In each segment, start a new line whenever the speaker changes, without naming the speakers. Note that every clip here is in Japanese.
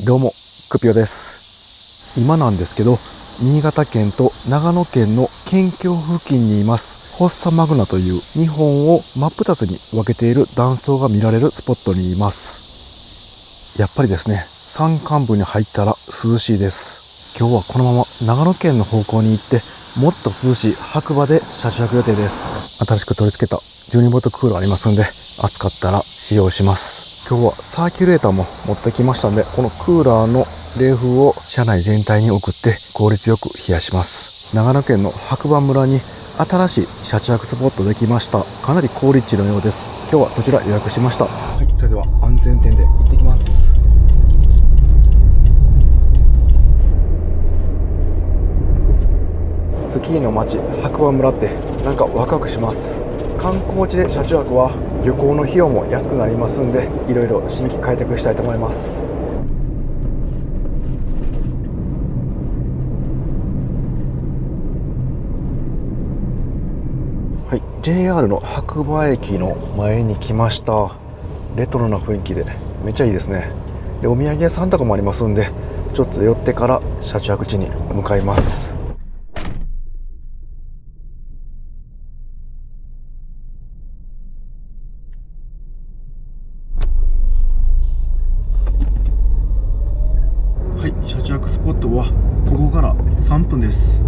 どうも、クピオです。今なんですけど、新潟県と長野県の県境付近にいます。フォッサマグナという日本を真っ二つに分けている断層が見られるスポットにいます。やっぱりですね、山間部に入ったら涼しいです。今日はこのまま長野県の方向に行って、もっと涼しい白馬で車中泊予定です。新しく取り付けた12ボルトクーラーありますんで、暑かったら使用します。今日はサーキュレーターも持ってきましたんで、このクーラーの冷風を車内全体に送って効率よく冷やします。長野県の白馬村に新しい車中泊スポットできました。かなり好立地のようです。今日はそちら予約しました。はい、それでは安全運転で行ってきます。スキーの街白馬村ってなんかワクワクします。観光地で車中泊は旅行の費用も安くなりますんで、いろいろ新規開拓したいと思います。はい、JR の白馬駅の前に来ました。レトロな雰囲気でめっちゃいいですね。で、お土産屋さんとかもありますんで、ちょっと寄ってから車中泊地に向かいます。はい、車中泊スポットはここから3分です。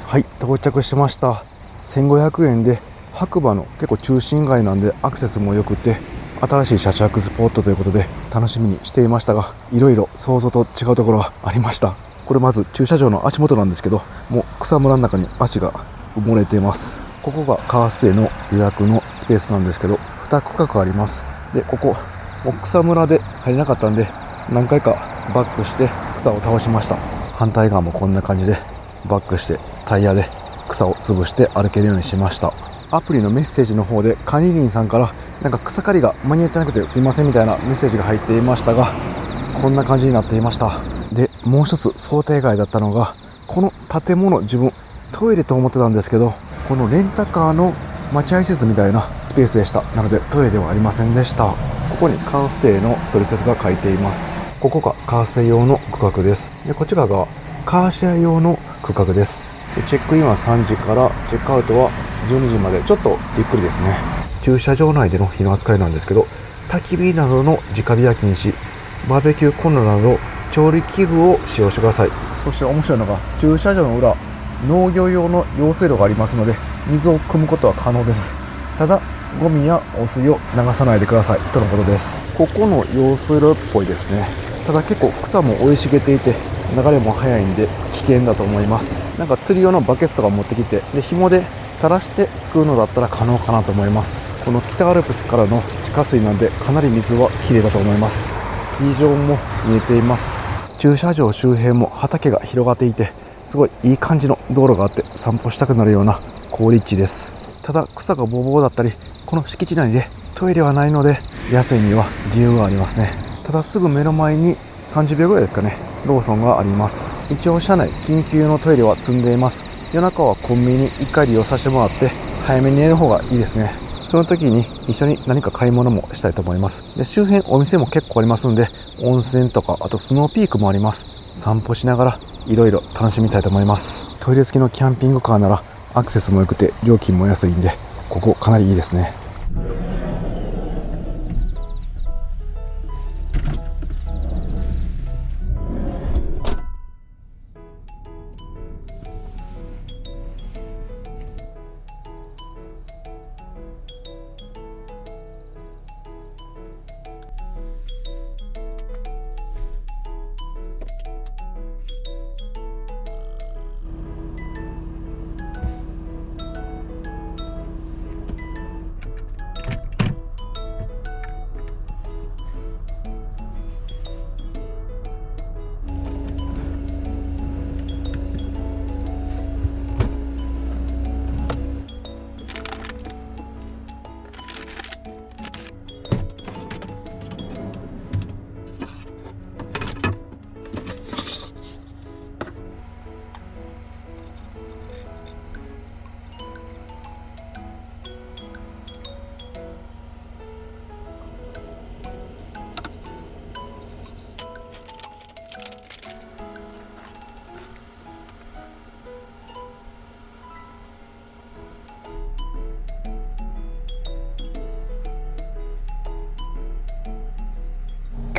はい、到着しました。1500円で白馬の結構中心街なんでアクセスも良くて、新しい車中泊スポットということで楽しみにしていましたが、いろいろ想像と違うところがありました。これまず駐車場の足元なんですけど、もう草むらの中に足が埋もれています。ここがカーステの予約のスペースなんですけど、2区画あります。で、ここもう草むらで入れなかったんで、何回かバックして草を倒しました。反対側もこんな感じでバックしてタイヤで草を潰して歩けるようにしました。アプリのメッセージの方で管理人さんからなんか草刈りが間に合ってなくてすいませんみたいなメッセージが入っていましたが、こんな感じになっていました。で、もう一つ想定外だったのが、この建物、自分トイレと思ってたんですけど、このレンタカーの待合施設みたいなスペースでした。なのでトイレではありませんでした。ここにカーステイの取説が書いています。ここがカーステイ用の区画です。で、こちらがカーシェア用の区画です。で、チェックインは3時からチェックアウトは12時まで、ちょっとゆっくりですね。駐車場内での火の扱いなんですけど、焚き火などの直火は禁止、バーベキューコンロなど調理器具を使用してください。そして面白いのが、駐車場の裏、農業用の用水路がありますので、水を汲むことは可能です。ただゴミや汚水を流さないでくださいとのことです。ここの用水路っぽいですね。ただ結構草も生い茂っていて流れも速いんで危険だと思います。なんか釣り用のバケツとか持ってきて、で、紐で垂らしてすくうのだったら可能かなと思います。この北アルプスからの地下水なんでかなり水は綺麗だと思います。スキー場も見えています。駐車場周辺も畑が広がっていて、すごいいい感じの道路があって散歩したくなるような好立地です。ただ草がぼうぼうだったり、この敷地内でトイレはないので安いには理由がありますね。ただすぐ目の前に30秒ぐらいですかね、ローソンがあります。一応車内緊急のトイレは積んでいます。夜中はコンビニ1回利用させてもらって早めに寝る方がいいですね。その時に一緒に何か買い物もしたいと思います。で、周辺お店も結構ありますんで、温泉とかあとスノーピークもあります。散歩しながらいろいろ楽しみたいと思います。トイレ付きのキャンピングカーならアクセスも良くて料金も安いんで、ここかなりいいですね。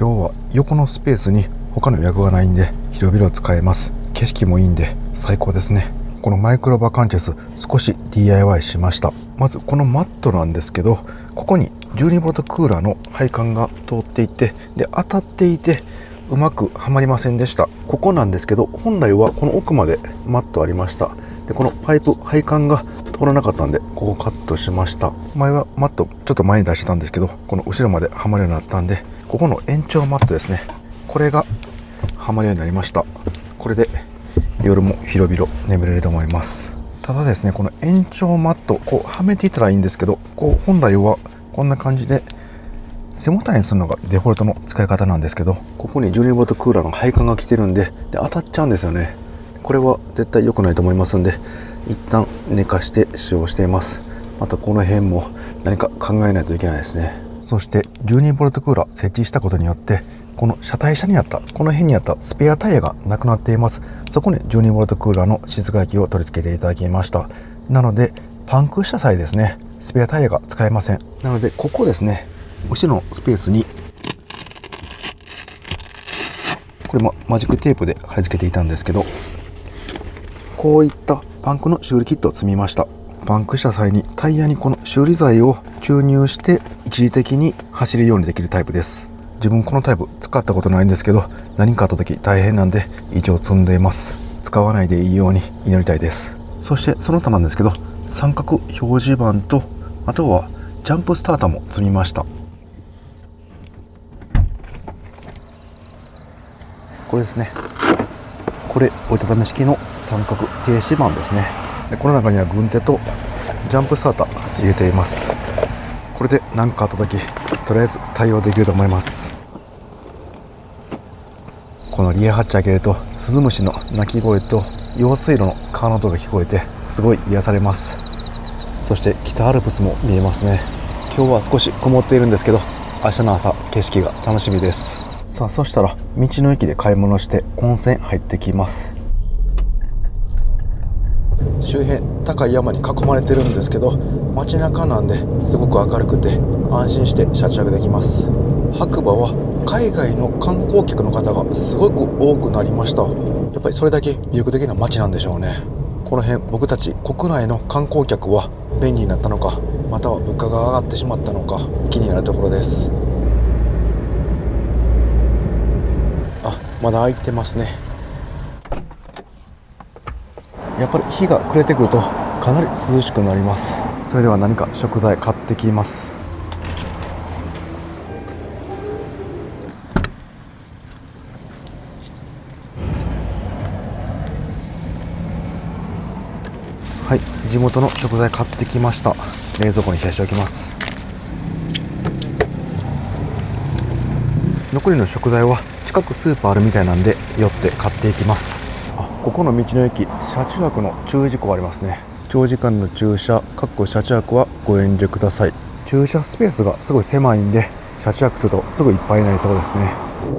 今日は横のスペースに他の予約がないんで広々使えます。景色もいいんで最高ですね。このマイクロバカンチェス少し DIY しました。まずこのマットなんですけど、ここに 12V クーラーの配管が通っていて、で当たっていてうまくはまりませんでした。ここなんですけど、本来はこの奥までマットありました。でこのパイプ配管が通らなかったんでここカットしました。前はマットちょっと前に出したんですけど、この後ろまではまるようになったんで、ここの延長マットですね、これがはまるようになりました。これで夜も広々眠れると思います。ただですね、この延長マットこうはめていったらいいんですけど、こう本来はこんな感じで背もたれにするのがデフォルトの使い方なんですけど、ここに 12V クーラーの配管が来てるんで、当たっちゃうんですよね。これは絶対良くないと思いますんで、一旦寝かして使用しています。またこの辺も何か考えないといけないですね。そして 12V クーラー設置したことによって、この車体下にあったこの辺にあったスペアタイヤがなくなっています。そこに 12V クーラーの室外機を取り付けていただきました。なのでパンクした際ですね、スペアタイヤが使えません。なのでここですね、後ろのスペースにこれもマジックテープで貼り付けていたんですけど、こういったパンクの修理キットを積みました。パンクした際にタイヤにこの修理剤を注入して一時的に走るようにできるタイプです。自分このタイプ使ったことないんですけど、何かあった時大変なんで一応積んでいます。使わないでいいように祈りたいです。そしてその他なんですけど、三角表示板とあとはジャンプスターターも積みました。これですね、これ折りたたみ式の三角停止板ですね。でこの中には軍手とジャンプスターター入れています。これで何かあった時とりあえず対応できると思います。このリアハッチ開けるとスズムシの鳴き声と用水路の川の音が聞こえてすごい癒されます。そして北アルプスも見えますね。今日は少し曇っているんですけど、明日の朝景色が楽しみです。さあ、そしたら道の駅で買い物して温泉入ってきます。周辺高い山に囲まれてるんですけど、街中なんですごく明るくて安心して車中泊できます。白馬は海外の観光客の方がすごく多くなりました。やっぱりそれだけ魅力的な街なんでしょうね。この辺僕たち国内の観光客は便利になったのか、または物価が上がってしまったのか気になるところです。あ、まだ開いてますね。やっぱり日が暮れてくるとかなり涼しくなります。それでは何か食材買ってきます。はい、地元の食材買ってきました。冷蔵庫に冷やしておきます。残りの食材は近くスーパーあるみたいなんで寄って買っていきます。ここの道の駅、車中泊の注意事項ありますね。長時間の駐車車中泊はご遠慮ください。駐車スペースがすごい狭いんで車中泊するとすぐいっぱいになりそうですね。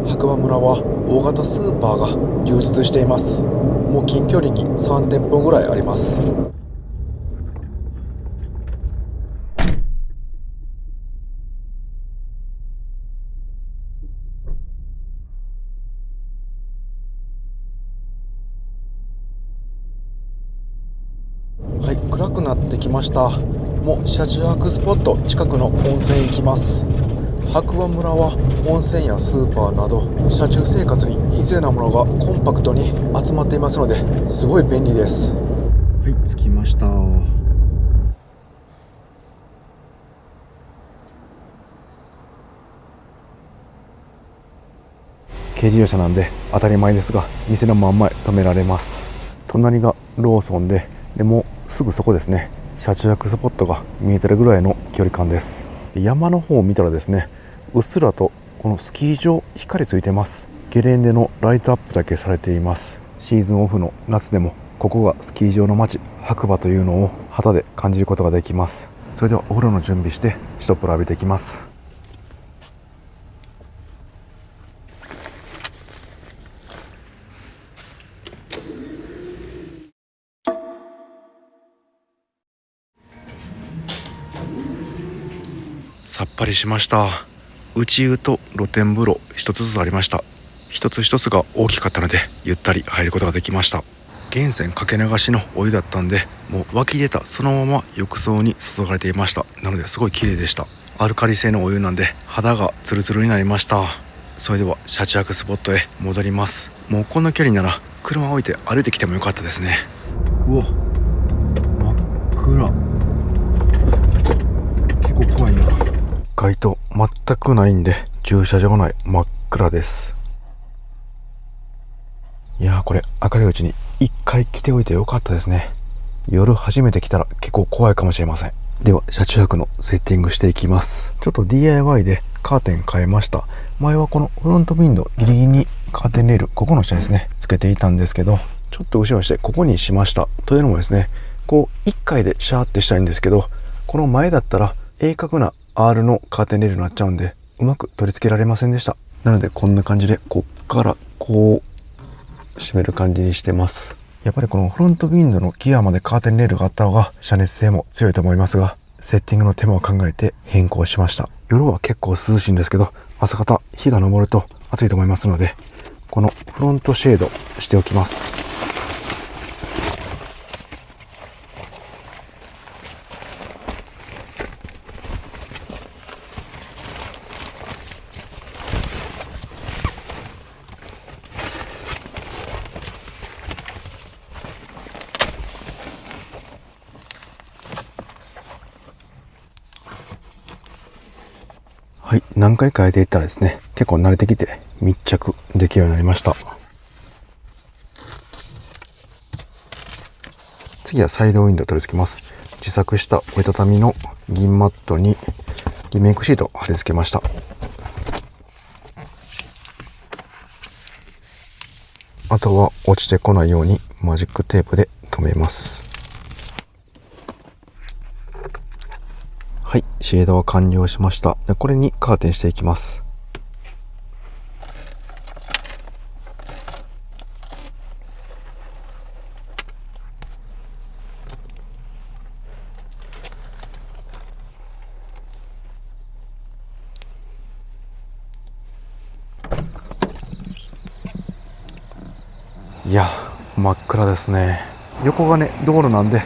白馬村は大型スーパーが充実しています。もう近距離に3店舗ぐらいあります。はい、暗くなってきました。もう車中泊スポット近くの温泉行きます。白馬村は温泉やスーパーなど車中生活に必要なものがコンパクトに集まっていますのですごい便利です。はい、着きました。軽自動車なんで当たり前ですが店の真ん前止められます。隣がローソンで、もうすぐそこですね、車中泊スポットが見えてるぐらいの距離感です。山の方を見たらですね、うっすらとこのスキー場光ついてます。ゲレンデのライトアップだけされています。シーズンオフの夏でもここがスキー場の街白馬というのを肌で感じることができます。それではお風呂の準備して一風呂浴びていきます。さっぱりしました。内湯と露天風呂一つずつありました。一つ一つが大きかったのでゆったり入ることができました。源泉かけ流しのお湯だったんで、もう湧き出たそのまま浴槽に注がれていました。なのですごい綺麗でした。アルカリ性のお湯なんで肌がツルツルになりました。それでは車中泊スポットへ戻ります。もうこの距離なら車を置いて歩いてきてもよかったですね。うわ、真っ暗。結構怖いな。街灯全くないんで駐車場内真っ暗です。いやー、これ明るいうちに一回来ておいてよかったですね。夜初めて来たら結構怖いかもしれません。では車中泊のセッティングしていきます。ちょっと DIY でカーテン変えました。前はこのフロントウィンドウギリギリにカーテンレール、ここの下ですね、つけていたんですけど、ちょっと後ろにしてここにしました。というのもですね、こう1回でシャーってしたいんですけど、この前だったら鋭角な R のカーテンレールになっちゃうんで、うまく取り付けられませんでした。なのでこんな感じでこっからこう閉める感じにしてます。やっぱりこのフロントウィンドウのギアまでカーテンレールがあった方が遮熱性も強いと思いますが、セッティングの手間を考えて変更しました。夜は結構涼しいんですけど、朝方日が昇ると暑いと思いますので、このフロントシェードしておきます。はい、何回か変えていったらですね、結構慣れてきて密着できるようになりました。次はサイドウィンドウ取り付けます。自作した折りたたみの銀マットにリメイクシートを貼り付けました。あとは落ちてこないようにマジックテープで留めます。はい、シェードは完了しました。これにカーテンしていきます。いや、真っ暗ですね。横がね、道路なんで、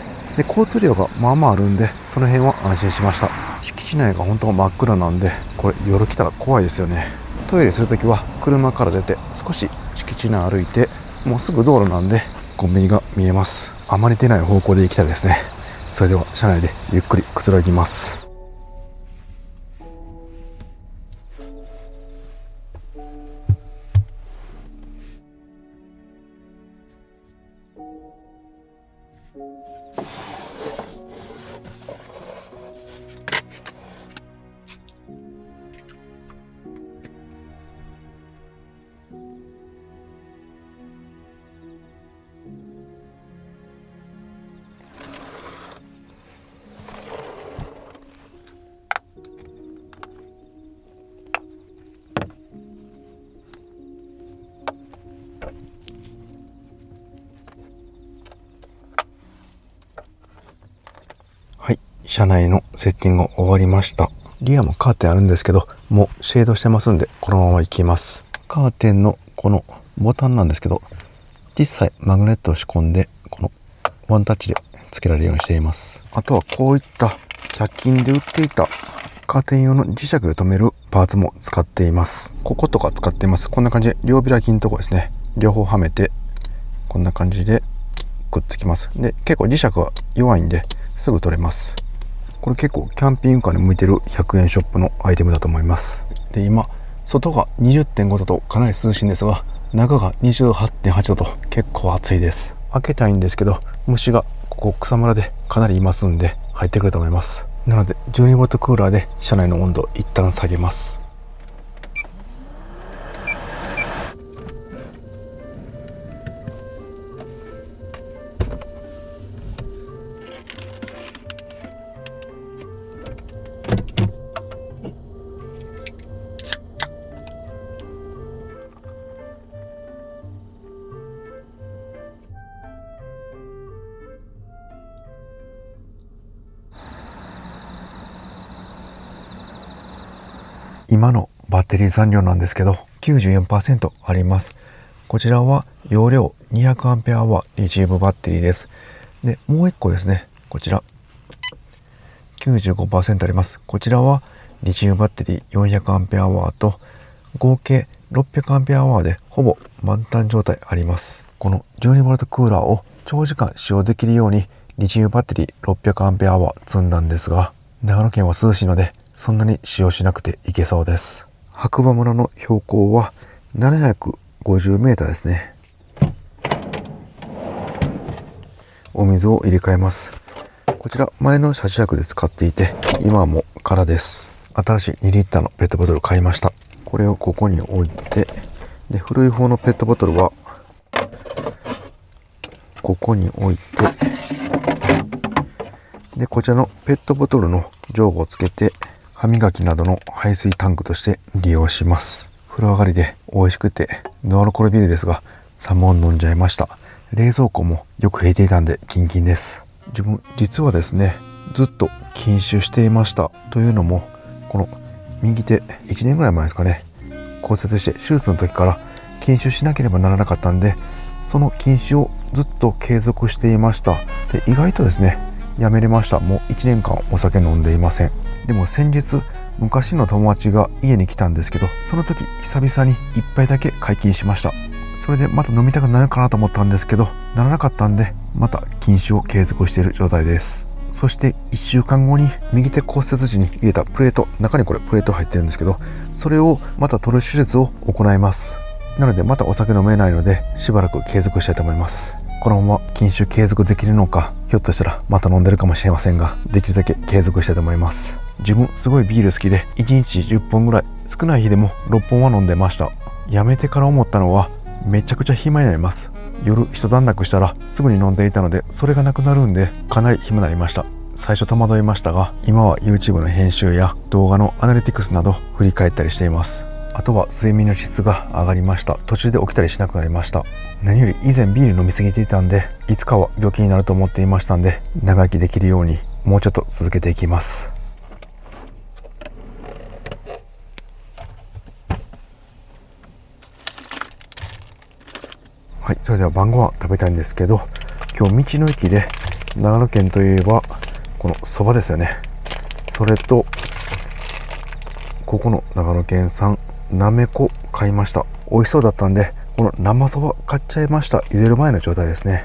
交通量がまあまああるんで、その辺は安心しました。敷地内が本当真っ暗なんで、これ夜来たら怖いですよね。トイレするときは車から出て少し敷地内歩いて、もうすぐ道路なんでコンビニが見えます。あまり出ない方向で行きたいですね。それでは車内でゆっくりくつろぎます。はい、車内のセッティング終わりました。リアもカーテンあるんですけど、もうシェードしてますんで、このまま行きます。カーテンのこのボタンなんですけど、実際マグネットを仕込んで、このワンタッチで付けられるようにしています。あとはこういった100均で売っていたカーテン用の磁石で留めるパーツも使っています。こことか使っています。こんな感じで両開きのとこですね、両方はめてこんな感じでくっつきます。で、結構磁石は弱いんですぐ取れます。これ結構キャンピングカーに向いてる100円ショップのアイテムだと思います。で、今外が 20.5 度とかなり涼しいんですが、中が 28.8 度と結構暑いです。開けたいんですけど、虫がここ草むらでかなりいますんで入ってくると思います。なので12ボルトクーラーで車内の温度を一旦下げます。今のバッテリー残量なんですけど 94% あります。こちらは容量 200Ah リチウムバッテリーです。でもう1個ですね、こちら 95% あります。こちらはリチウムバッテリー 400Ah と合計 600Ah でほぼ満タン状態あります。この 12V クーラーを長時間使用できるようにリチウムバッテリー 600Ah 積んだんですが、長野県は涼しいのでそんなに使用しなくていけそうです。白馬村の標高は750メーターですね。お水を入れ替えます。こちら前の車中泊で使っていて今はもう空です。新しい2リッターのペットボトル買いました。これをここに置いて、で古い方のペットボトルはここに置いて、でこちらのペットボトルの上部をつけて歯磨きなどの排水タンクとして利用します。風呂上がりで美味しくてノンアルコールビールですが3本飲んじゃいました。冷蔵庫もよく冷えていたんでキンキンです。自分実はですねずっと禁酒していました。というのもこの右手1年ぐらい前ですかね、骨折して手術の時から禁酒しなければならなかったんで、その禁酒をずっと継続していました。で意外とですねやめれました。もう1年間お酒飲んでいません。でも先日昔の友達が家に来たんですけど、その時久々に1杯だけ解禁しました。それでまた飲みたくなるかなと思ったんですけどならなかったんで、また禁酒を継続している状態です。そして1週間後に右手骨折時に入れたプレート、中にこれプレート入ってるんですけど、それをまた取る手術を行います。なのでまたお酒飲めないのでしばらく継続したいと思います。このまま禁酒継続できるのか、ひょっとしたらまた飲んでるかもしれませんが、できるだけ継続したいと思います。自分すごいビール好きで1日10本ぐらい、少ない日でも6本は飲んでました。やめてから思ったのはめちゃくちゃ暇になります。夜一段落したらすぐに飲んでいたので、それがなくなるんでかなり暇になりました。最初戸惑いましたが、今は YouTube の編集や動画のアナリティクスなど振り返ったりしています。あとは睡眠の質が上がりました。途中で起きたりしなくなりました。何より以前ビール飲みすぎていたんで、いつかは病気になると思っていましたんで、長生きできるようにもうちょっと続けていきます。はい、それでは晩ご飯食べたいんですけど、今日道の駅で長野県といえばこのそばですよね。それとここの長野県産なめこ買いました。美味しそうだったんでこの生そば買っちゃいました。茹でる前の状態ですね。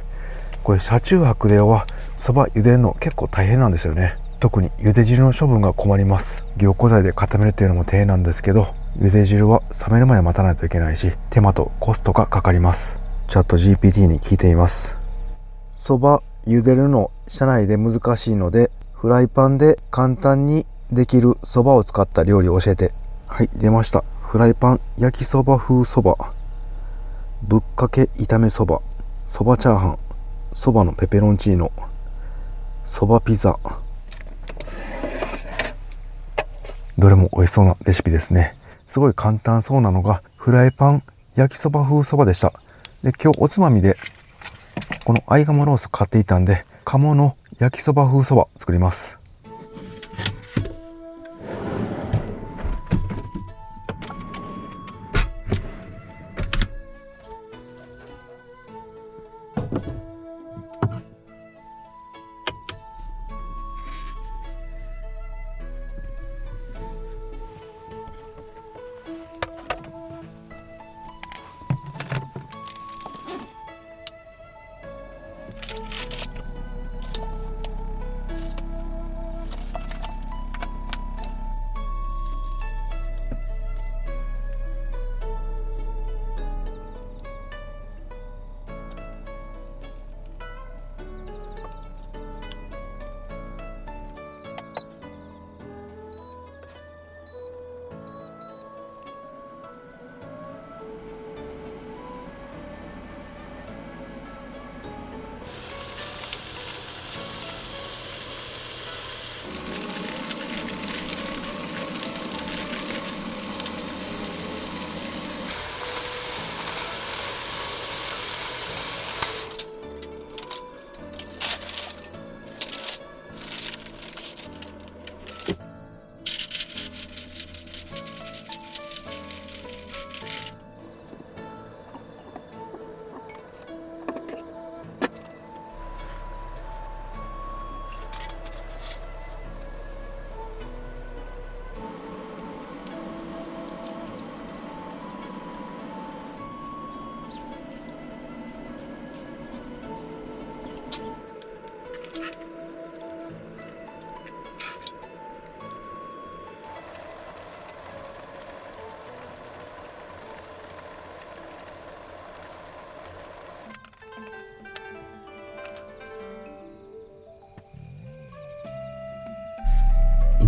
これ車中泊ではそば茹でるの結構大変なんですよね。特に茹で汁の処分が困ります。凝固剤で固めるっていうのも手間なんですけど、茹で汁は冷めるまで待たないといけないし、手間とコストがかかります。チャット GPT に聞いています。そば茹でるの車内で難しいので、フライパンで簡単にできるそばを使った料理を教えて。はい、出ました。フライパン焼きそば風そば、ぶっかけ炒めそば、そばチャーハン、そばのペペロンチーノ、そばピザ。どれも美味しそうなレシピですね。すごい簡単そうなのがフライパン焼きそば風そばでした。で今日おつまみでこの合鴨ロース買っていたんで、鴨の焼きそば風そば作ります。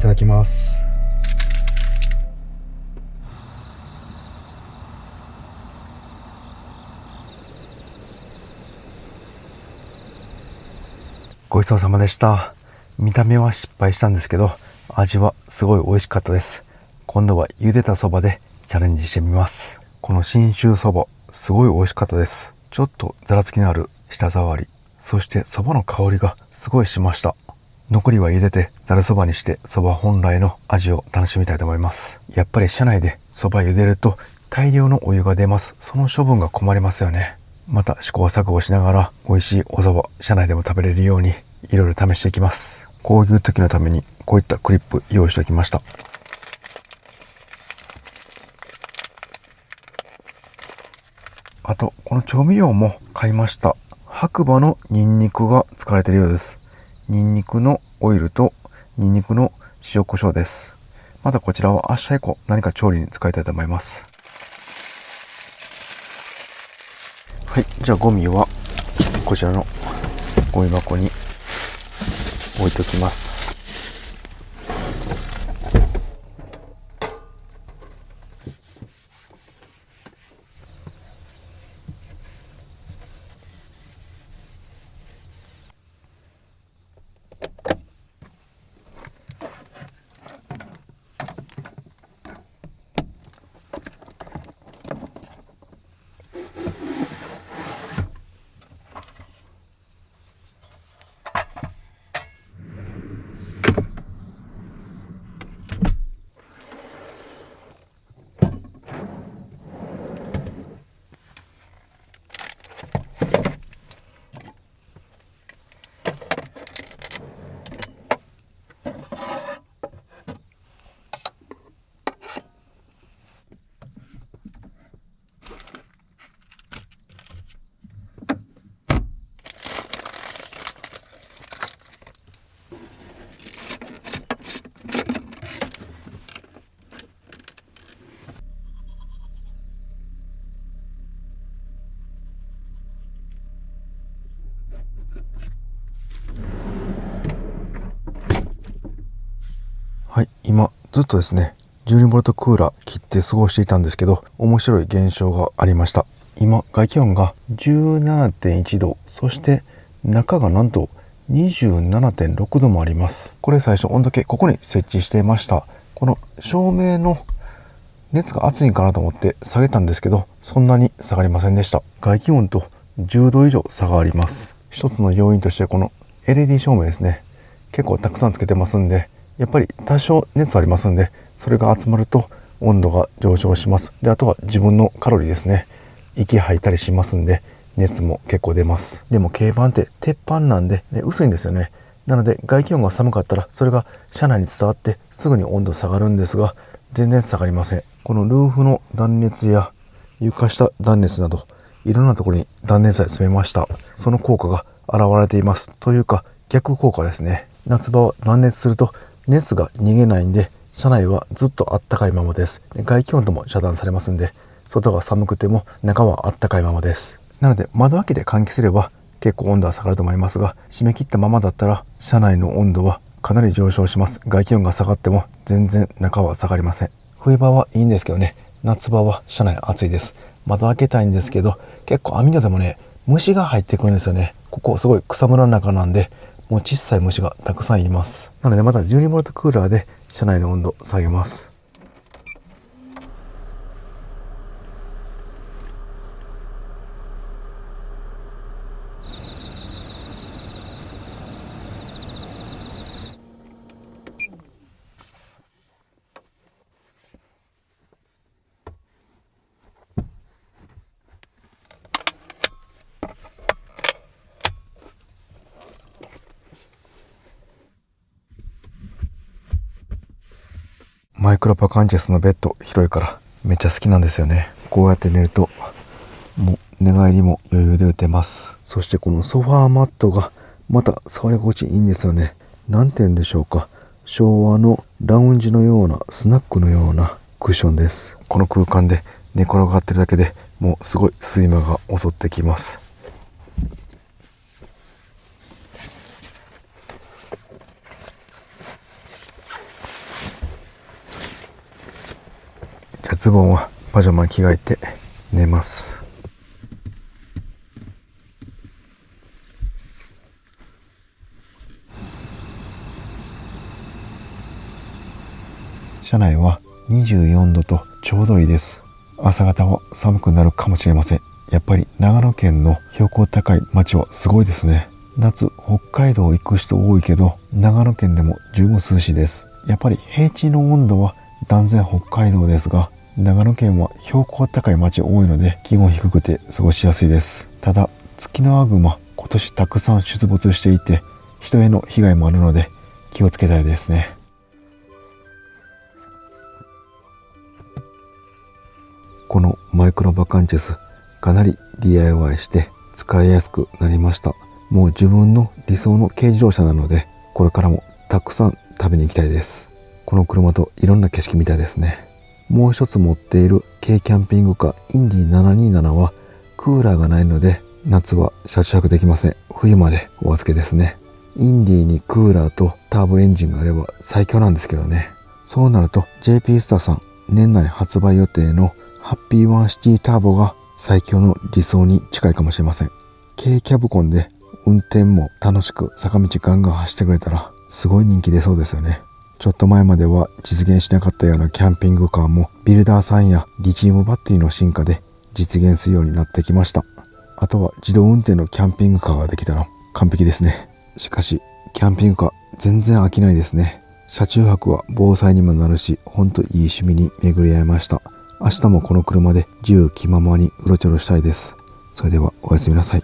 ただきます。ごちそうさまでした。見た目は失敗したんですけど、味はすごい美味しかったです。今度は茹でたそばでチャレンジしてみます。この信州そば、すごい美味しかったです。ちょっとざらつきのある舌触り、そしてそばの香りがすごいしました。残りは茹でてざるそばにしてそば本来の味を楽しみたいと思います。やっぱり車内でそば茹でると大量のお湯が出ます。その処分が困りますよね。また試行錯誤しながら美味しいお蕎麦車内でも食べれるようにいろいろ試していきます。こういう時のためにこういったクリップ用意しておきました。あとこの調味料も買いました。白馬のニンニクが使われているようです。ニンニクのオイルとニンニクの塩コショウです。またこちらは明日以降何か調理に使いたいと思います。はい、じゃあゴミはこちらのゴミ箱に置いておきます。はい、今ずっとですね、12ボルトクーラー切って過ごしていたんですけど、面白い現象がありました。今、外気温が 17.1 度、そして中がなんと 27.6 度もあります。これ最初温度計ここに設置していました。この照明の熱が熱いんかなと思って下げたんですけど、そんなに下がりませんでした。外気温と10度以上差があります。一つの要因としてこの LED 照明ですね。結構たくさんつけてますんで、やっぱり多少熱ありますんで、それが集まると温度が上昇します。で、あとは自分のカロリーですね。息吐いたりしますんで、熱も結構出ます。でも軽板って鉄板なんで、薄いんですよね。なので外気温が寒かったらそれが車内に伝わってすぐに温度下がるんですが、全然下がりません。このルーフの断熱や床下断熱などいろんなところに断熱材詰めました。その効果が現れています。というか逆効果ですね。夏場は断熱すると熱が逃げないんで、車内はずっとあったかいままです。外気温とも遮断されますんで、外が寒くても中はあったかいままです。なので窓開けで換気すれば結構温度は下がると思いますが、閉め切ったままだったら車内の温度はかなり上昇します。外気温が下がっても全然中は下がりません。冬場はいいんですけどね、夏場は車内暑いです。窓開けたいんですけど、結構網戸でもね、虫が入ってくるんですよね。ここすごい草むらの中なんで、もう小さい虫がたくさんいます。なのでまた12ボルトクーラーで車内の温度下げます。マイクロパカンチェスのベッド広いからめっちゃ好きなんですよね。こうやって寝るともう寝返りも余裕で打てます。そしてこのソファーマットがまた触り心地いいんですよね。なんて言うんでしょうか、昭和のラウンジのようなスナックのようなクッションです。この空間で寝転がってるだけでもうすごい睡魔が襲ってきます。してズボンはパジャマに着替えて寝ます。車内は24度とちょうどいいです。朝方は寒くなるかもしれません。やっぱり長野県の標高高い町はすごいですね。夏北海道行く人多いけど、長野県でも十分涼しいです。やっぱり平地の温度は断然北海道ですが、長野県は標高高い町多いので気温低くて過ごしやすいです。ただツキノワグマ今年たくさん出没していて、人への被害もあるので気をつけたいですね。このマイクロバカンチェス、かなり DIY して使いやすくなりました。もう自分の理想の軽自動車なので、これからもたくさん食べに行きたいです。この車といろんな景色みたいですね。もう一つ持っている軽キャンピングカーインディ727はクーラーがないので夏は車中泊できません。冬までお預けですね。インディにクーラーとターボエンジンがあれば最強なんですけどね。そうなると JP スターさん年内発売予定のハッピーワンシティターボが最強の理想に近いかもしれません。軽キャブコンで運転も楽しく坂道ガンガン走ってくれたらすごい人気出そうですよね。ちょっと前までは実現しなかったようなキャンピングカーもビルダーさんやリチウムバッテリーの進化で実現するようになってきました。あとは自動運転のキャンピングカーができたら完璧ですね。しかしキャンピングカー全然飽きないですね。車中泊は防災にもなるし、ほんといい趣味に巡り合いました。明日もこの車で自由気ままにうろちょろしたいです。それではおやすみなさい。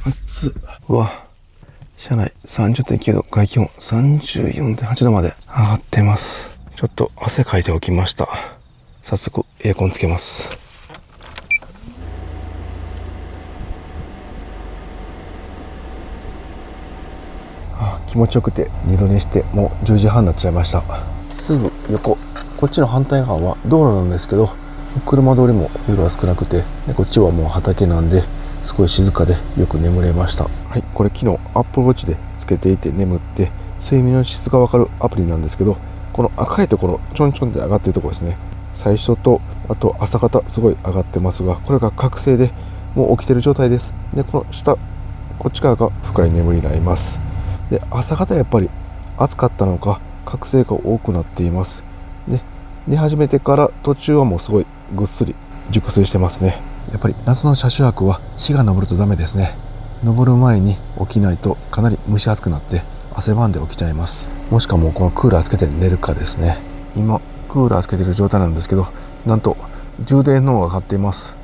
暑っ。うわ、車内 30.9 度、外気温 34.8 度まで上がってます。ちょっと汗かいておきました。早速エアコンつけます。気持ちよくて二度寝してもう10時半になっちゃいました。すぐ横、こっちの反対側は道路なんですけど、車通りも夜は少なくて、でこっちはもう畑なんですごい静かでよく眠れました。はい、これ昨日アップルウォッチでつけていて眠って睡眠の質がわかるアプリなんですけど、この赤いところちょんちょんで上がっているところですね。最初とあと朝方すごい上がってますが、これが覚醒でもう起きてる状態です。でこの下こっち側が深い眠りになります。で朝方やっぱり暑かったのか覚醒が多くなっています。で寝始めてから途中はもうすごいぐっすり熟睡してますね。やっぱり夏の車中泊は日が昇るとダメですね。昇る前に起きないとかなり蒸し暑くなって汗ばんで起きちゃいます。もしくはもうこのクーラーつけて寝るかですね。今クーラーつけてる状態なんですけど、なんと充電能が上がっています。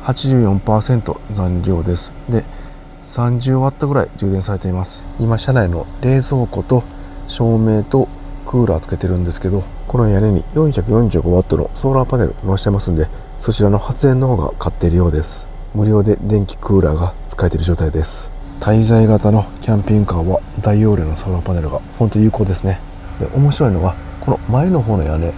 84% 残量です。で30ワットぐらい充電されています。今車内の冷蔵庫と照明とクーラーつけてるんですけど、この屋根に445ワットのソーラーパネル載せてますんで、そちらの発電の方が買っているようです。無料で電気クーラーが使えている状態です。滞在型のキャンピングカーは大容量のソーラーパネルが本当有効ですね。で面白いのがこの前の方の屋根、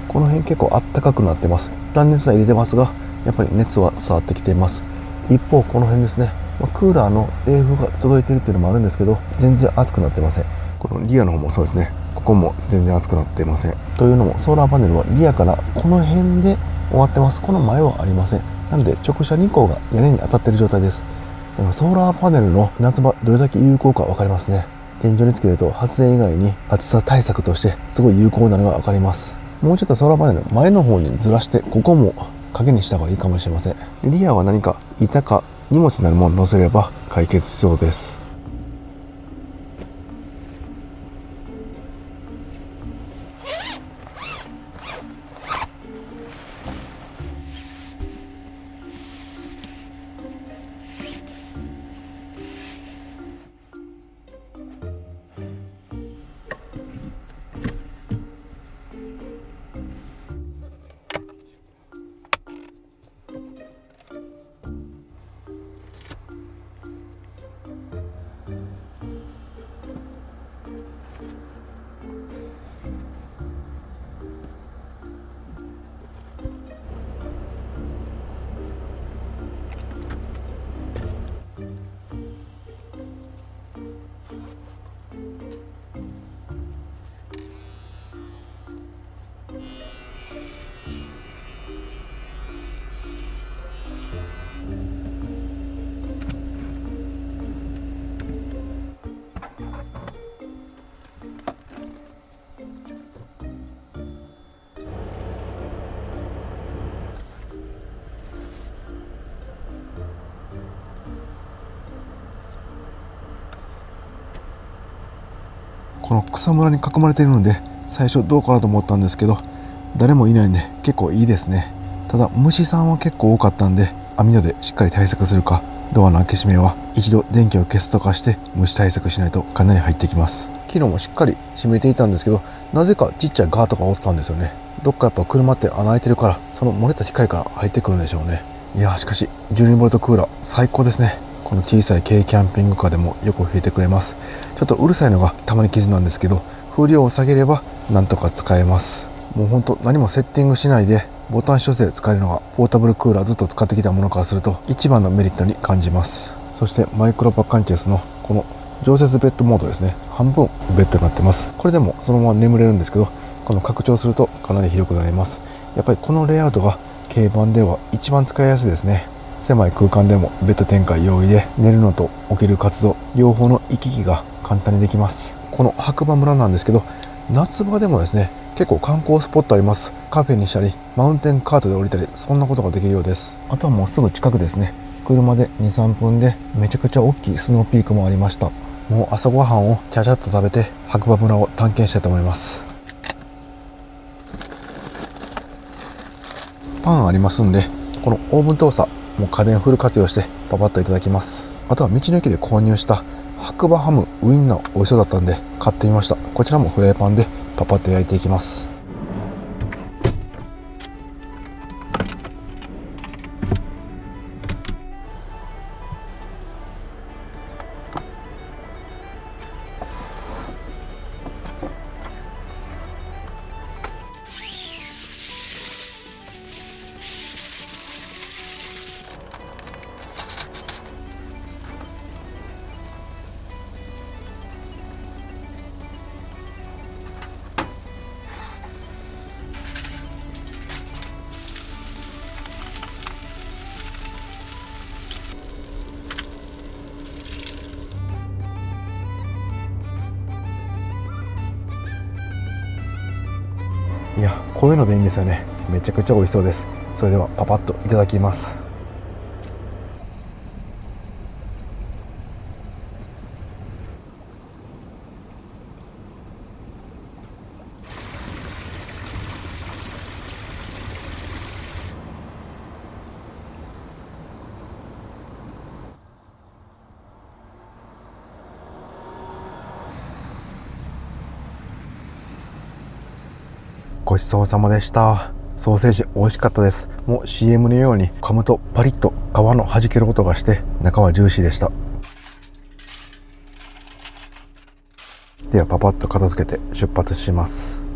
この辺結構あったかくなってます。断熱材入れてますがやっぱり熱は伝わってきています。一方この辺ですね、クーラーの冷風が届いているっていうのもあるんですけど、全然熱くなってません。このリアの方もそうですね、ここも全然熱くなっていません。というのもソーラーパネルはリアからこの辺で終わってます。この前はありません。なので直射日光が屋根に当たっている状態です。だからソーラーパネルの夏場どれだけ有効か分かりますね。天井につけると発電以外に暑さ対策としてすごい有効なのが分かります。もうちょっとソーラーパネル前の方にずらして、ここも影にした方がいいかもしれません。でリアは何か板か荷物になるものを乗せれば解決しそうです。この草むらに囲まれているので最初どうかなと思ったんですけど、誰もいないんで結構いいですね。ただ虫さんは結構多かったんで、網戸でしっかり対策するか、ドアの開け閉めは一度電気を消すとかして虫対策しないとかなり入ってきます。昨日もしっかり閉めていたんですけど、なぜかちっちゃいガーとかおったんですよね。どっかやっぱ車って穴開いてるから、その漏れた光から入ってくるんでしょうね。いやー、しかし12ボルトクーラー最高ですね。この小さい軽キャンピングカーでもよく吹いてくれます。ちょっとうるさいのがたまに傷なんですけど、風量を下げればなんとか使えます。もうほんと何もセッティングしないでボタン一つで使えるのがポータブルクーラーずっと使ってきたものからすると一番のメリットに感じます。そしてマイクロパッカンチェスのこの常設ベッドモードですね。半分ベッドになってます。これでもそのまま眠れるんですけど、この拡張するとかなり広くなります。やっぱりこのレイアウトが軽バンでは一番使いやすいですね。狭い空間でもベッド展開容易で、寝るのと起きる活動両方の行き来が簡単にできます。この白馬村なんですけど、夏場でもですね結構観光スポットあります。カフェにしたりマウンテンカートで降りたり、そんなことができるようです。あとはもうすぐ近くですね。車で 2,3 分でめちゃくちゃ大きいスノーピークもありました。もう朝ごはんをちゃちゃっと食べて白馬村を探検したいと思います。パンありますんで、このオーブントースターもう家電フル活用してパパッといただきます。あとは道の駅で購入した白馬ハムウインナー美味しそうだったんで買ってみました。こちらもフライパンでパパッと焼いていきます。いや、こういうのでいいんですよね。めちゃくちゃ美味しそうです。それではパパッといただきます。ごちそうさまでした。ソーセージ美味しかったです。もう CM のように噛むとパリッと皮の弾ける音がして中はジューシーでした。ではパパッと片付けて出発します。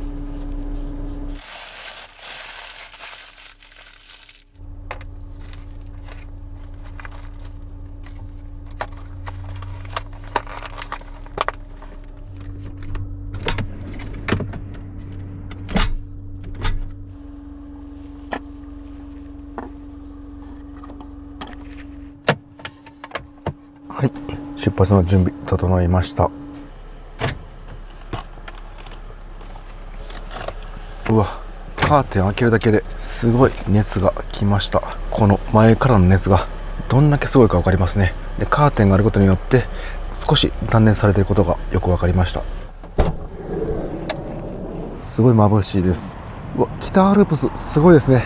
はい、出発の準備整いました。うわ、カーテン開けるだけですごい熱がきました。この前からの熱がどんだけすごいか分かりますね。でカーテンがあることによって少し断熱されていることがよく分かりました。すごい眩しいです。うわ、北アルプスすごいですね。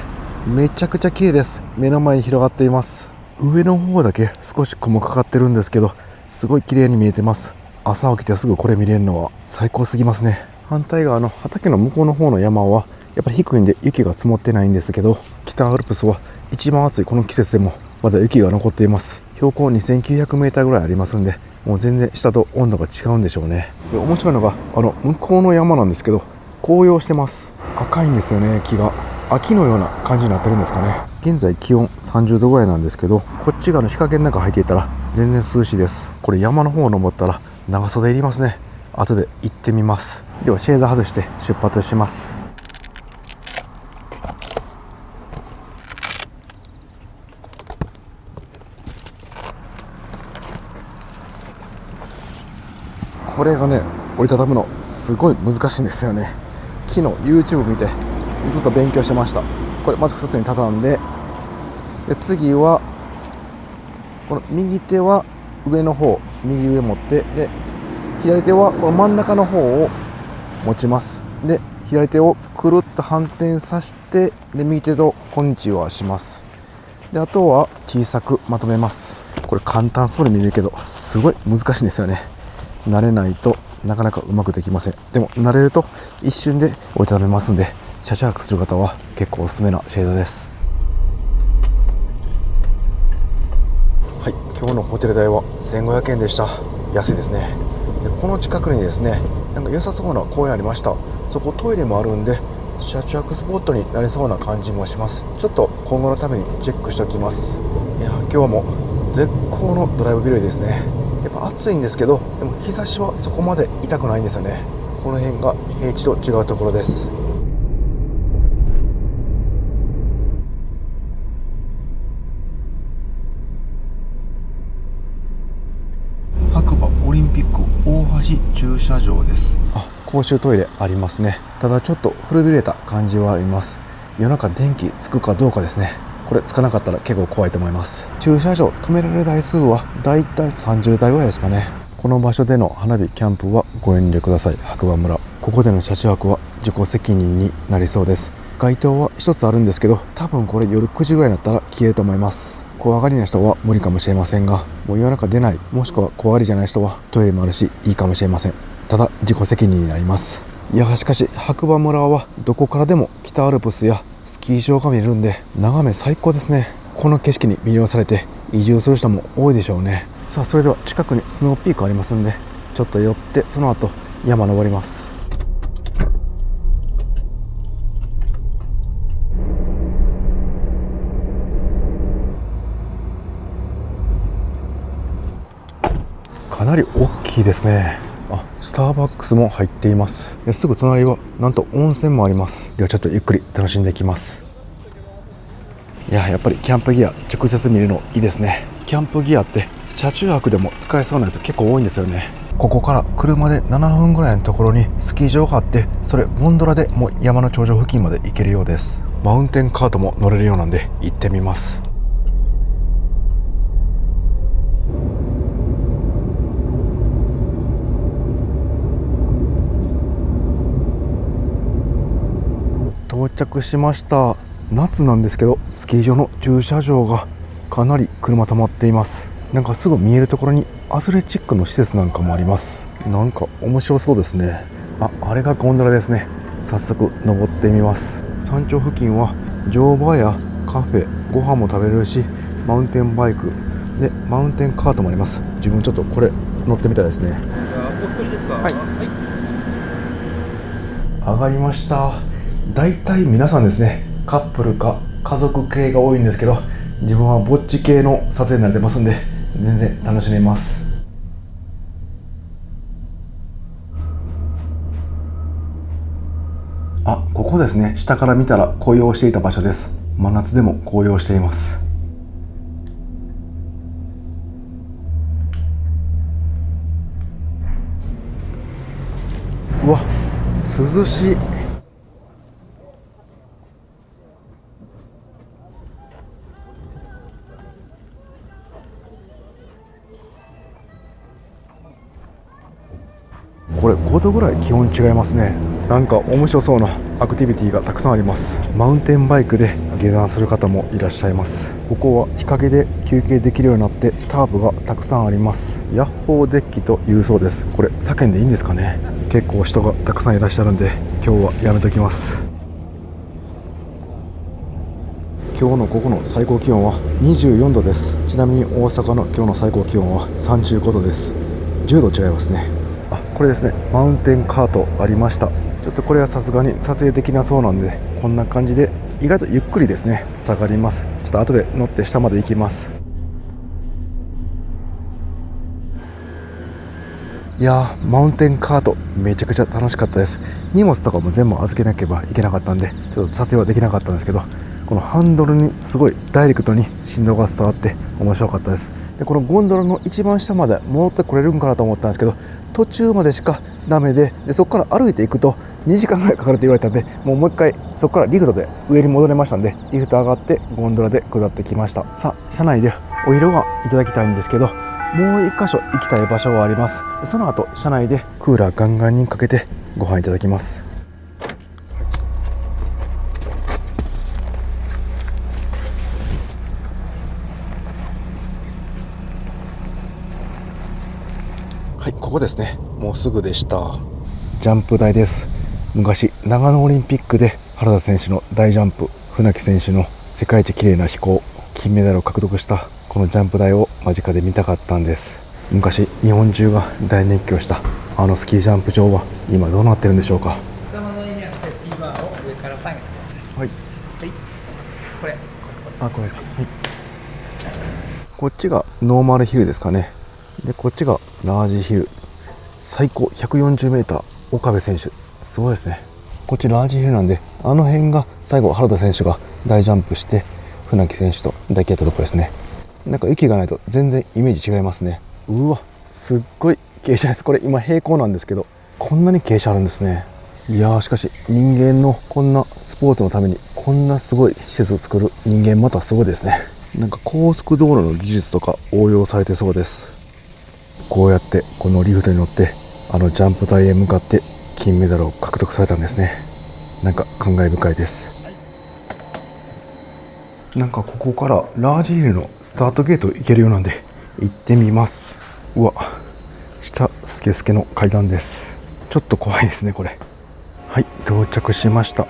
めちゃくちゃ綺麗です。目の前に広がっています。上の方だけ少し雲かかってるんですけど、すごい綺麗に見えてます。朝起きてすぐこれ見れるのは最高すぎますね。反対側の畑の向こうの方の山はやっぱり低いんで雪が積もってないんですけど、北アルプスは一番暑いこの季節でもまだ雪が残っています。標高 2900m ぐらいありますんで、もう全然下と温度が違うんでしょうね。で面白いのが向こうの山なんですけど、紅葉してます。赤いんですよね。木が秋のような感じになってるんですかね。現在気温30度ぐらいなんですけど、こっち側の日陰の中入っていたら全然涼しいです。これ山の方を登ったら長袖いりますね。後で行ってみます。ではシェーダー外して出発します。これがね、折りたたむのすごい難しいんですよね。昨日 YouTube 見てずっと勉強してました。これまず2つに畳んで、次はこの右手は上の方、右上持って、で左手はこの真ん中の方を持ちます。で左手をくるっと反転させて、で右手とこんにちはします。であとは小さくまとめます。これ簡単そうに見えるけどすごい難しいんですよね。慣れないとなかなかうまくできません。でも慣れると一瞬で折りたためますんで、車中泊する方は結構おすすめなシェードです。はい、今日のホテル代は1500円でした。安いですね。でこの近くにですね、なんか良さそうな公園ありました。そこトイレもあるんで車中泊スポットになりそうな感じもします。ちょっと今後のためにチェックしておきます。いや今日はもう絶好のドライブ日和ですね。やっぱ暑いんですけど、でも日差しはそこまで痛くないんですよね。この辺が平地と違うところです。白馬オリンピック大橋駐車場です。公衆トイレありますね。ただちょっと古びれた感じはあります。夜中電気つくかどうかですね。これつかなかったら結構怖いと思います。駐車場止められる台数はだいたい30台ぐらいですかね。この場所での花火キャンプはご遠慮ください。白馬村、ここでの車中泊は自己責任になりそうです。街灯は一つあるんですけど、多分これ夜9時ぐらいになったら消えると思います。怖がりな人は無理かもしれませんが、もう夜中出ない、もしくは怖がりじゃない人はトイレもあるしいいかもしれません。ただ自己責任になります。いやしかし白馬村はどこからでも北アルプスやスキー場が見れるんで眺め最高ですね。この景色に魅了されて移住する人も多いでしょうね。さあそれでは近くにスノーピークありますんで、ちょっと寄ってその後山登ります。かなり大きいですね。スターバックスも入っています。すぐ隣はなんと温泉もあります。ではちょっとゆっくり楽しんでいきます。やっぱりキャンプギア直接見るのいいですね。キャンプギアって車中泊でも使えそうなやつ結構多いんですよね。ここから車で7分ぐらいのところにスキー場があって、それゴンドラでもう山の頂上付近まで行けるようです。マウンテンカートも乗れるようなんで行ってみます。到着しました。夏なんですけどスキー場の駐車場がかなり車止まっています。なんかすぐ見えるところにアスレチックの施設なんかもあります。なんか面白そうですね。あれがゴンドラですね。早速登ってみます。山頂付近は乗馬やカフェ、ご飯も食べれるし、マウンテンバイクでマウンテンカートもあります。自分ちょっとこれ乗ってみたいですね。お一人ですか？はい、上がりました。だいたい皆さんですね、カップルか家族系が多いんですけど、自分はぼっち系の撮影に慣れてますんで全然楽しめます。ここですね。下から見たら紅葉していた場所です。真夏でも紅葉しています。うわ、涼しい。これ5度ぐらい気温違いますね。なんか面白そうなアクティビティがたくさんあります。マウンテンバイクで下山する方もいらっしゃいます。ここは日陰で休憩できるようになってタープがたくさんあります。ヤッホーデッキというそうです。これ叫んでいいんですかね。結構人がたくさんいらっしゃるんで今日はやめときます。今日の午後の最高気温は24度です。ちなみに大阪の今日の最高気温は35度です。10度違いますね。これですね、マウンテンカートありました。ちょっとこれはさすがに撮影できなそうなんで、こんな感じで意外とゆっくりですね下がります。ちょっと後で乗って下まで行きます。いやー、マウンテンカートめちゃくちゃ楽しかったです。荷物とかも全部預けなければいけなかったんでちょっと撮影はできなかったんですけど、このハンドルにすごいダイレクトに振動が伝わって面白かったです。でこのゴンドラの一番下まで戻ってこれるんかなと思ったんですけど、途中までしかダメで、そこから歩いていくと2時間ぐらいかかると言われたんで、もう一回そこからリフトで上に戻れましたんで、リフト上がってゴンドラで下ってきました。さあ車内でお色がいただきたいんですけど、もう一箇所行きたい場所があります。その後車内でクーラーガンガンにかけてご飯いただきます。はい、ここですね。もうすぐでした。ジャンプ台です。昔長野オリンピックで原田選手の大ジャンプ、船木選手の世界一綺麗な飛行、金メダルを獲得したこのジャンプ台を間近で見たかったんです。昔日本中が大熱狂したあのスキージャンプ場は今どうなってるんでしょうか。
頭の上にあるセーフティーバーを上から下げてください。
はい。
これ。
あ、これですか。はい。こっちがノーマルヒルですかね。で、こっちがラージヒル。最高 140m 岡部選手。すごいですね。こっちラージヒルなんで、あの辺が最後原田選手が大ジャンプして船木選手と抱き合ったところですね。なんか息がないと全然イメージ違いますね。うわ、すっごい傾斜です。これ今平行なんですけど、こんなに傾斜あるんですね。いやー、しかし人間のこんなスポーツのためにこんなすごい施設を作る人間またすごいですね。なんか高速道路の技術とか応用されてそうです。こうやってこのリフトに乗ってあのジャンプ台へ向かって金メダルを獲得されたんですね。なんか感慨深いです。なんかここからラージヒルのスタートゲート行けるようなんで行ってみます。うわ、下スケスケの階段です。ちょっと怖いですねこれ。はい、到着しました。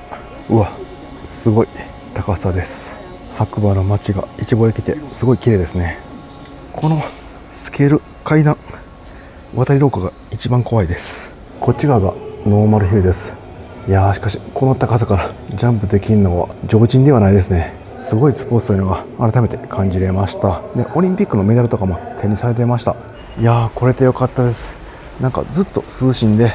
うわ、すごい高さです。白馬の街が一望できてすごい綺麗ですね。このスケール階段渡り廊下が一番怖いです。こっち側がノーマルヒルです。いやー、しかしこの高さからジャンプできるのは常人ではないですね。すごいスポーツというのが改めて感じれました。で、オリンピックのメダルとかも手にされていました。いやー、これでよかったです。なんかずっと涼しいんで、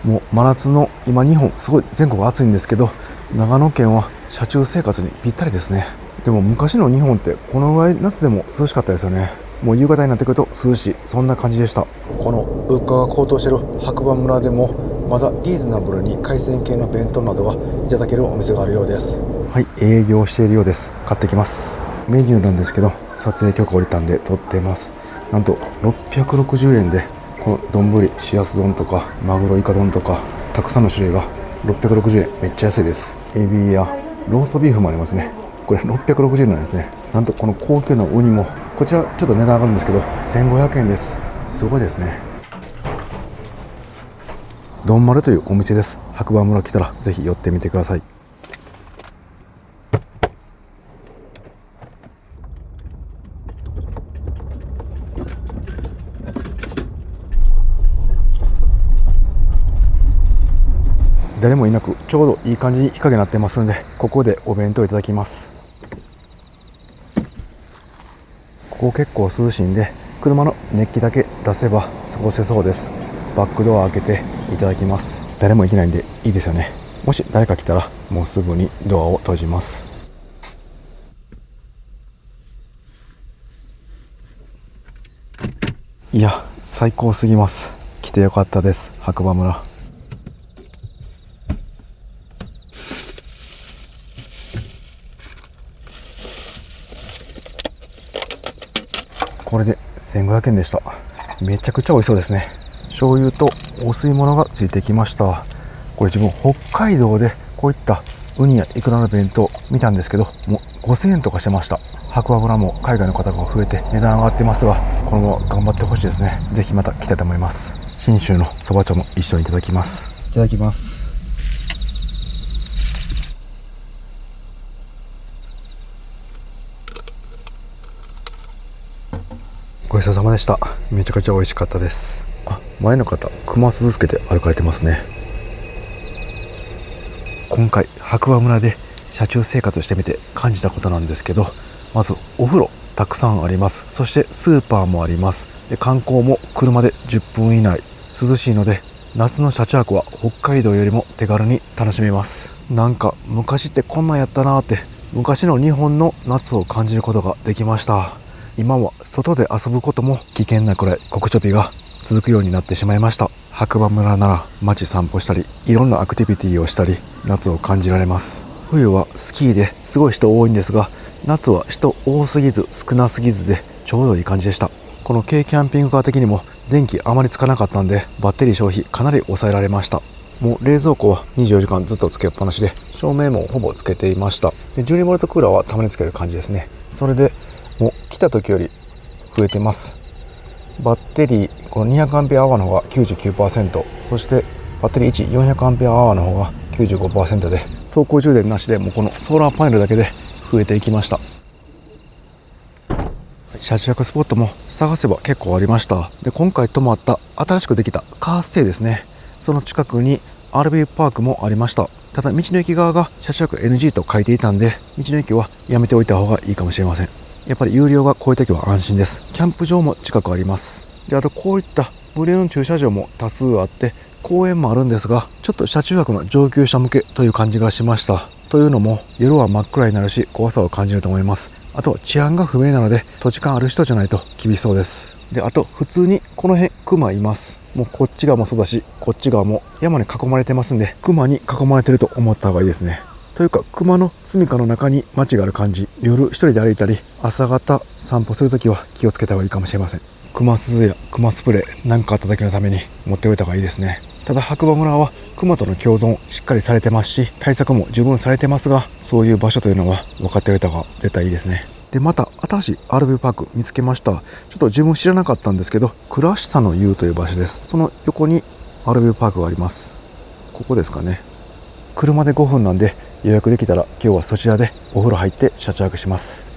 もう真夏の今日本すごい全国暑いんですけど、長野県は車中生活にぴったりですね。でも昔の日本ってこのぐらい夏でも涼しかったですよね。もう夕方になってくると涼しい、そんな感じでした。この物価が高騰している白馬村でもまだリーズナブルに海鮮系の弁当などがいただけるお店があるようです。はい、営業しているようです。買ってきます。メニューなんですけど、撮影許可下りたんで撮っています。なんと660円でこの丼、しらす丼とかマグロイカ丼とかたくさんの種類が660円、めっちゃ安いです。エビやローストビーフもありますね。これ660円なんですね。なんとこの高級なウニもこちらちょっと値段上がるんですけど1500円です。すごいですね。どんまるというお店です。白馬村来たらぜひ寄ってみてください。誰もいなくちょうどいい感じに日陰になってますので、ここでお弁当いただきます。ここ結構涼しいんで車の熱気だけ出せば過ごせそうです。バックドア開けていただきます。誰もいけないんでいいですよね。もし誰か来たらもうすぐにドアを閉じます。いや、最高すぎます。来てよかったです。白馬村。これで1500円でした。めちゃくちゃ美味しそうですね。醤油とお吸い物がついてきました。これ自分北海道でこういったウニやイクラの弁当見たんですけど、もう5000円とかしてました。白馬村も海外の方が増えて値段上がってますが、このまま頑張ってほしいですね。ぜひまた来たいと思います。信州のそば茶も一緒にいただきます。いただきます。ごちそうさまでした。めちゃくちゃ美味しかったです。あ、前の方熊鈴つけて歩かれてますね。今回白馬村で車中生活してみて感じたことなんですけど、まずお風呂たくさんあります。そしてスーパーもあります。で、観光も車で10分以内、涼しいので夏の車中泊は北海道よりも手軽に楽しめます。なんか昔ってこんなんやったなーって、昔の日本の夏を感じることができました。今は外で遊ぶことも危険なくらい酷暑日が続くようになってしまいました。白馬村なら街散歩したり、いろんなアクティビティをしたり、夏を感じられます。冬はスキーですごい人多いんですが、夏は人多すぎず少なすぎずでちょうどいい感じでした。この軽キャンピングカー的にも電気あまりつかなかったんで、バッテリー消費かなり抑えられました。もう冷蔵庫は24時間ずっとつけっぱなしで、照明もほぼつけていました。で 12V クーラーはたまにつける感じですね。それでもう来た時より増えてます。バッテリーこの 200Ah の方が 99%、 そしてバッテリー 1,400Ah の方が 95% で、走行充電なしでもうこのソーラーパネルだけで増えていきました。車中スポットも探せば結構ありました。で今回泊まった新しくできたカーステイですね、その近くに RV パークもありました。ただ道の駅側が車中泊 NG と書いていたんで、道の駅はやめておいた方がいいかもしれません。やっぱり有料がこういう時は安心です。キャンプ場も近くあります。であとこういった無料の駐車場も多数あって、公園もあるんですが、ちょっと車中泊の上級者向けという感じがしました。というのも夜は真っ暗になるし怖さを感じると思います。あとは治安が不明なので土地勘ある人じゃないと厳しそうです。であと普通にこの辺クマいます。もうこっち側もそうだし、こっち側も山に囲まれてますんで、クマに囲まれてると思った方がいいですね。というかクマの住処の中に街がある感じ。夜一人で歩いたり朝方散歩するときは気をつけた方がいいかもしれません。クマ鈴やクマスプレー何かあった時のために持っておいた方がいいですね。ただ白馬村はクマとの共存しっかりされてますし、対策も十分されてますが、そういう場所というのは分かっておいた方が絶対いいですね。でまた新しい RV パーク見つけました。ちょっと自分知らなかったんですけど、倉下の湯という場所です。その横に RV パークがあります。ここですかね。車で5分なんで予約できたら今日はそちらでお風呂入って車中泊します。